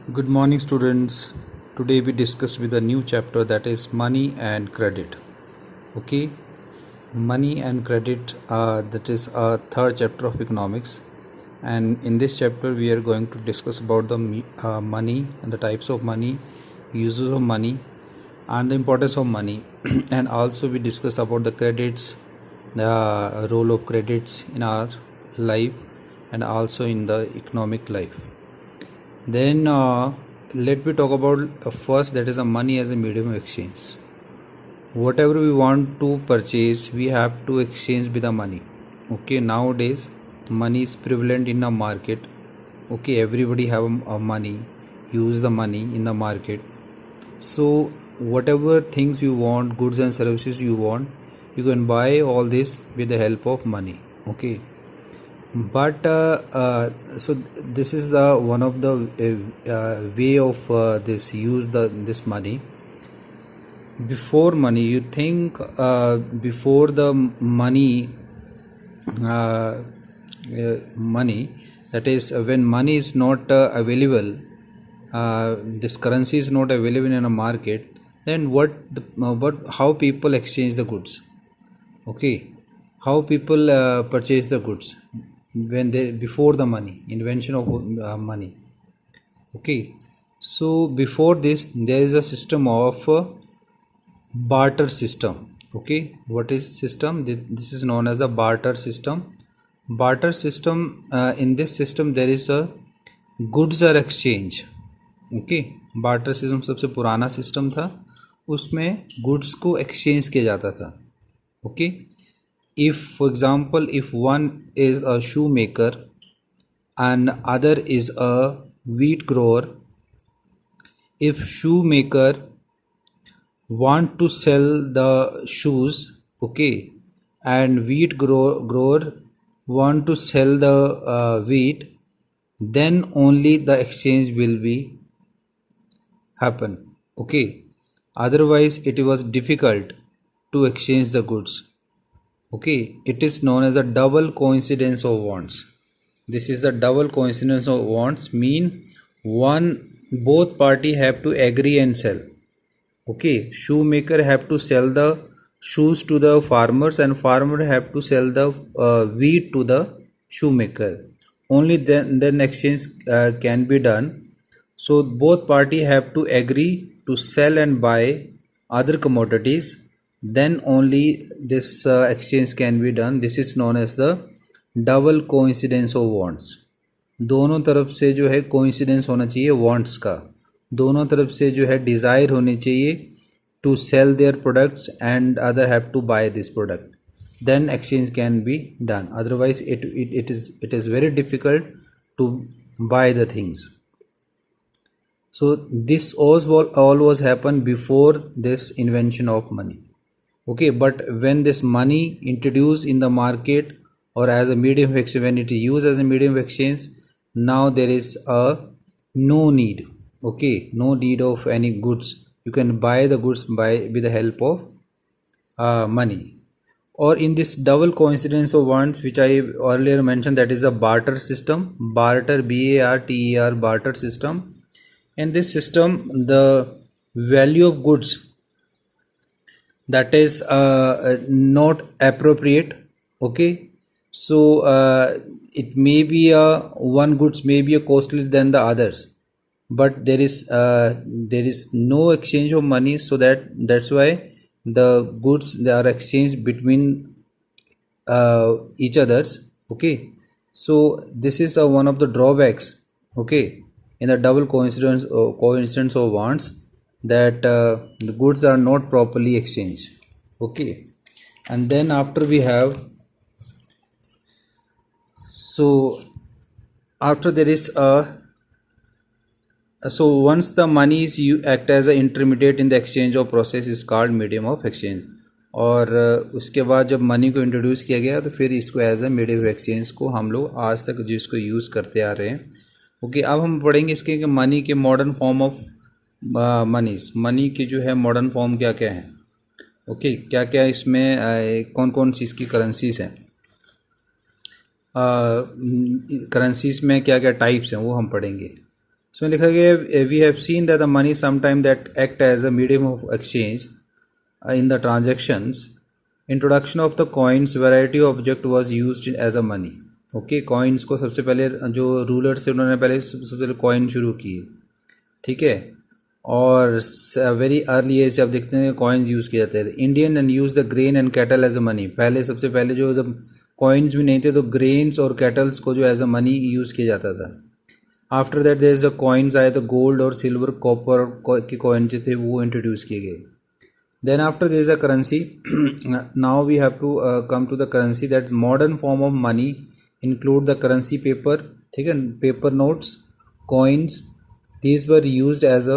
Good morning, students. Today we discuss with a new chapter, that is money and credit. Okay, money and credit. That is a third chapter of economics, and in this chapter we are going to discuss about the money and the types of money, uses of money, and the importance of money. And also we discuss about the credits, the role of credits in our life, and also in the economic life. Then let me talk about first, that is a money as a medium of exchange. Whatever we want to purchase, we have to exchange with the money. Okay, nowadays money is prevalent in the market. Okay, everybody have a money, use the money in the market. So whatever things you want, goods and services you want, you can buy all this with the help of money. Okay, but so this is the one of the way of this use this money. Before money, you think before the money, that is when money is not available, this currency is not available in a market, then what how people exchange the goods? Okay, how people purchase the goods when they before the money, invention of money. Okay, so before this there is a system of barter system. Okay, what is system? This is known as the barter system. Barter system, in this system there is a goods are exchange. Okay, barter system सबसे पुराना system था, उसमें goods को exchange किया जाता था. Okay, if for example if one is a shoemaker and other is a wheat grower, if shoemaker want to sell the shoes, okay, and grower want to sell the wheat, then only the exchange will be happen. Okay, otherwise it was difficult to exchange the goods. Okay, it is known as a double coincidence of wants. This is the double coincidence of wants, mean one both party have to agree and sell. Okay, shoemaker have to sell the shoes to the farmers and farmer have to sell the wheat to the shoemaker. Only then exchange can be done. So both party have to agree to sell and buy other commodities, then only this exchange can be done. This is known as the double coincidence of wants. दोनों तरफ से जो है coincidence होना चाहिए wants का, दोनों तरफ से जो है डिज़ायर होनी चाहिए to sell their products and other have to buy this product, then exchange can be done. Otherwise it is very difficult to buy the things. So this all was happened before this invention of money. Okay, but when this money introduced in the market or as a medium of exchange, when it is used as a medium of exchange, now there is a no need. Okay, no need of any goods. You can buy the goods with the help of money. Or in this double coincidence of wants, which I earlier mentioned, that is a barter system. Barter, BARTER, barter system. In this system, the value of goods that is not appropriate. Okay, so it may be one goods may be costly than the others, but there is no exchange of money, so that's why the goods they are exchanged between each others. Okay, so this is one of the drawbacks. Okay, in the double coincidence of wants, that the goods are not properly exchanged. Okay, and then after we have, so after there is so once the money is you act as an intermediate in the exchange of process is called medium of exchange. और उसके बाद जब money को introduce किया गया तो फिर इसको as a medium of exchange को हम लोग आज तक जिसको यूज़ करते आ रहे हैं. ओके, अब हम पढ़ेंगे इसके कि मनी के मॉडर्न फॉर्म ऑफ मनी की जो है मॉडर्न फॉर्म क्या क्या है. ओके, क्या क्या इसमें कौन कौन सी इसकी करेंसीज हैं, करेंसीज में क्या क्या टाइप्स हैं वो हम पढ़ेंगे. इसमें लिखा गया है we have seen that the money sometime that act as a medium of exchange in the transactions. Introduction of the coins, variety of object was used as a money. Okay, coins को सबसे पहले जो rulers थे उन्होंने पहले सबसे पहले coin शुरू किए, ठीक है। और वेरी अर्ली एज से आप देखते हैं कॉइन्स यूज़ किए जाते थे। Indian and use the grain and cattle as a money. पहले सबसे पहले जो जब कॉइन्स भी नहीं थे तो ग्रेन्स और कैटल्स को जो एज अ मनी यूज़ किया जाता था। After that there is a coins आए तो गोल्ड और सिल्वर कॉपर के कॉइन जो थे वो इंट्रोड्यूस किए गए। Then after there is a currency. Now we have to come to the currency. That modern form of money include the currency paper, ठीक है, paper notes, coins. These were used as a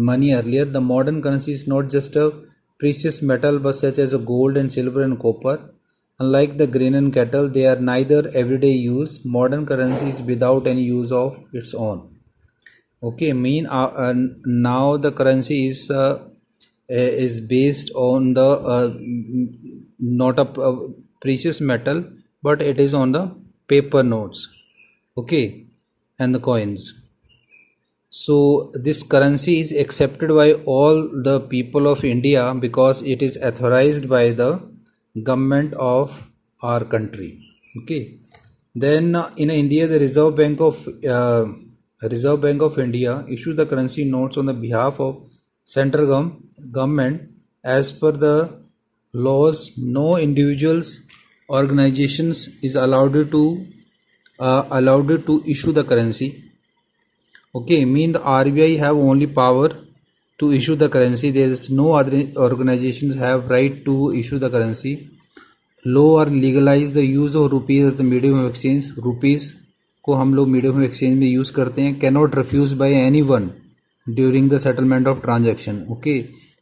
money earlier. The modern currency is not just a precious metal but such as a gold and silver and copper. Unlike the grain and cattle, they are neither everyday use. Modern currency is without any use of its own. Okay, now the currency is based on the not a precious metal but it is on the paper notes, okay, and the coins. So this currency is accepted by all the people of India because it is authorized by the government of our country, okay. Then in India the Reserve Bank of India issues the currency notes on the behalf of central government. As per the laws, no individuals organizations is allowed to issue the currency, okay. Mean the RBI have only power to issue the currency. There is no other organizations have right to issue the currency. Law or legalize the use of rupees as the medium of exchange. rupees को हम लोग medium of exchange में use करते हैं. Cannot refuse by anyone during the settlement of transaction, okay.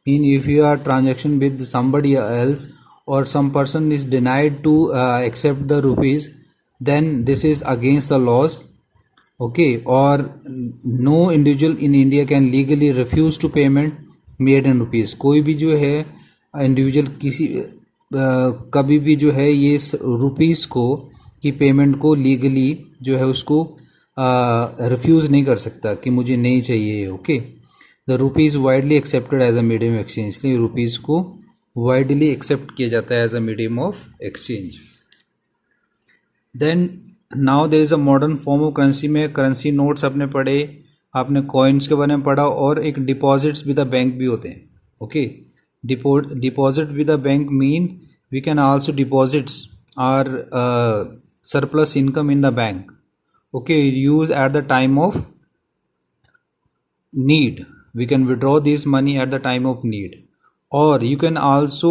In if you are transaction with somebody else or some person is denied to accept the rupees, then this is against the laws, okay. Or no individual in India can legally refuse to payment made in rupees. कोई भी जो है individual किसी कभी भी जो है ये रुपीज़ को की पेमेंट को लीगली जो है उसको रिफ्यूज़ नहीं कर सकता कि मुझे नहीं चाहिए, okay. The rupees widely accepted as a medium exchange, इसलिए रुपीज़ को वाइडली एक्सेप्ट किया जाता है as a medium of exchange. Then now there is a modern form of currency. में करेंसी नोट्स आपने पढ़े, आपने कॉइन्स के बारे में पढ़ा, और एक डिपॉजिट्स विद द बैंक भी होते हैं, okay. Deposit with the bank mean we can also deposits are surplus income in the bank, okay. Use at the time of need. We can withdraw this money at the time of need, or you can also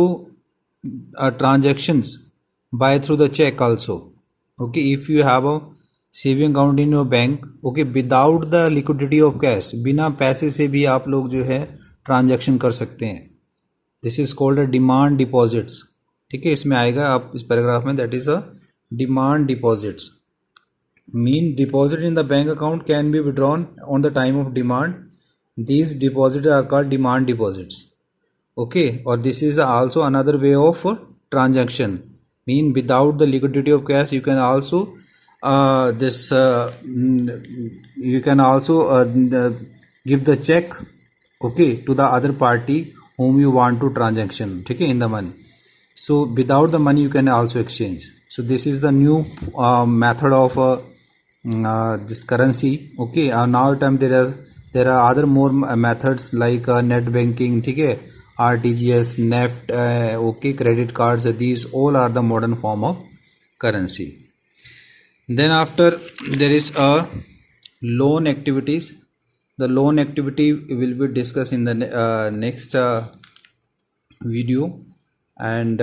transactions buy through the check also, okay. If you have a saving account in your bank, okay, without the liquidity of cash, बिना पैसे से भी आप लोग जो है transaction कर सकते हैं. This is called a demand deposits, ठीक है. इसमें आएगा आप इस पैराग्राफ में, that is a demand deposits. Mean deposit in the bank account can be withdrawn on the time of demand. These deposits are called demand deposits, okay. Or this is also another way of transaction. Mean without the liquidity of cash you can also you can also give the check, okay, to the other party whom you want to transaction, ठीक है, in the money. So without the money you can also exchange. So this is the new method of this currency, okay. Now time there are other more methods like net banking, ठीक है, RTGS, NEFT, okay, credit cards. These all are the modern form of currency. Then after there is a loan activities. The loan activity will be discussed in the next video. And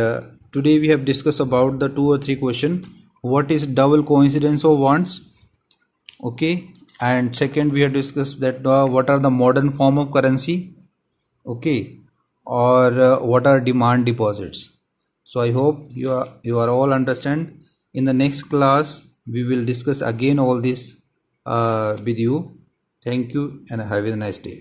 today we have discussed about the 2 or 3 question. What is double coincidence of wants, okay. And second we have discussed that what are the modern form of currency, okay, or what are demand deposits. So I hope you are all understand. In the next class we will discuss again all this with you. Thank you and have a nice day.